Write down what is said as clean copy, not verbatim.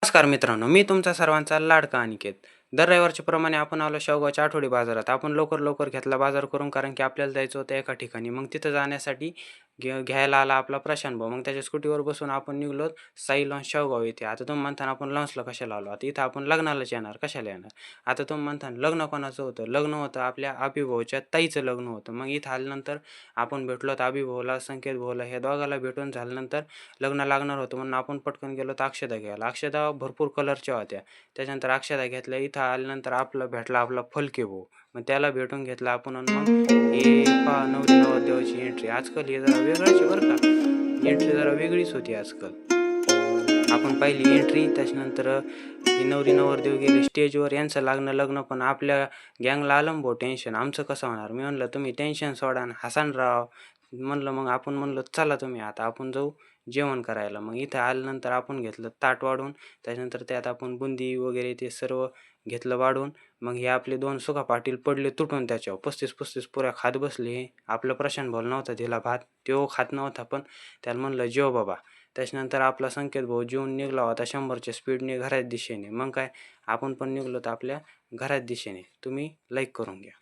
नमस्कार मित्रांनो, मी तुमचा सर्वांचा लाडका अनिकेत. दर रविवारच्या प्रमाणे आपण आलो शेवगावच्या आठवडी बाजारात. आपण लवकर घेतला बाजार करून कारण की आपल्याला जायचं होतं एका ठिकाणी. मग तिथं जाण्यासाठी घ्यायला आला आपला प्रशांत भाऊ. मग त्याच्या स्कूटीवर बसून आपण निघालो साई लॉन्स शेवगाव येथे. आता तुम्ही म्हणता आपण लॉन्सला कशाला आलो? आता इथं आपण लग्नालाच येणार, कशाला येणार? आता तुम्ही म्हणता लग्न कोणाचं होतं? लग्न होतं आपल्या अभिभाऊच्या ताईचं लग्न होतं. मग इथं आल्यानंतर आपण भेटलो तर अभिभाऊला, संकेत भाऊला ह्या दोघाला भेटून झाल्यानंतर लग्न लागणार होतं म्हणून आपण पटकन गेलो तर अक्षदा घ्यायला. अक्षदा भरपूर कलरच्या होत्या. त्याच्यानंतर अक्षदा घेतल्या. इथं आल्यानंतर भेटला आपला फलके भाऊ. मग त्याला भेटून घेतला आपण आणि मग हे पहा नवरी नवरदेवाची एंट्री. आजकाल हे जरा वेगळंच आहे बरं का. एंट्री जरा वेगळीच होती आजकाल. आपण पाहिली एंट्री त्याच्यानंतर ही नवरी नवरदेव गेले स्टेजवर. यांचं लग्न पण आपल्या गँगला आलं भाऊ टेन्शन. आमचं कसं होणार? मी म्हणलं तुम्ही टेन्शन सोडा आणि हसा राव. म्हणलं मग आपण म्हणलं चला तुम्ही आता आपण जाऊ जेवण करायला. मग इथं आल्यानंतर आपण घेतलं ताट वाढून. त्याच्यानंतर त्यात आपण बुंदी वगैरे ते सर्व घेतलं वाढून. मग हे आपले 2 सुका पाटील पडले तुटून त्याच्यावर. 35-35 पुऱ्या खात बसले. आपलं प्रशांत भाऊ नव्हता दिला भात. तो खात नव्हता पण त्याला म्हणलं जेव बाबा. त्याच्यानंतर आपला संकेत भाऊ जेवून निघाला होता 100च्या स्पीडने घराच्या दिशेने. मग काय आपण पण निघालो तर आपल्या घराच्या दिशेने. तुम्ही लाईक करून घ्या.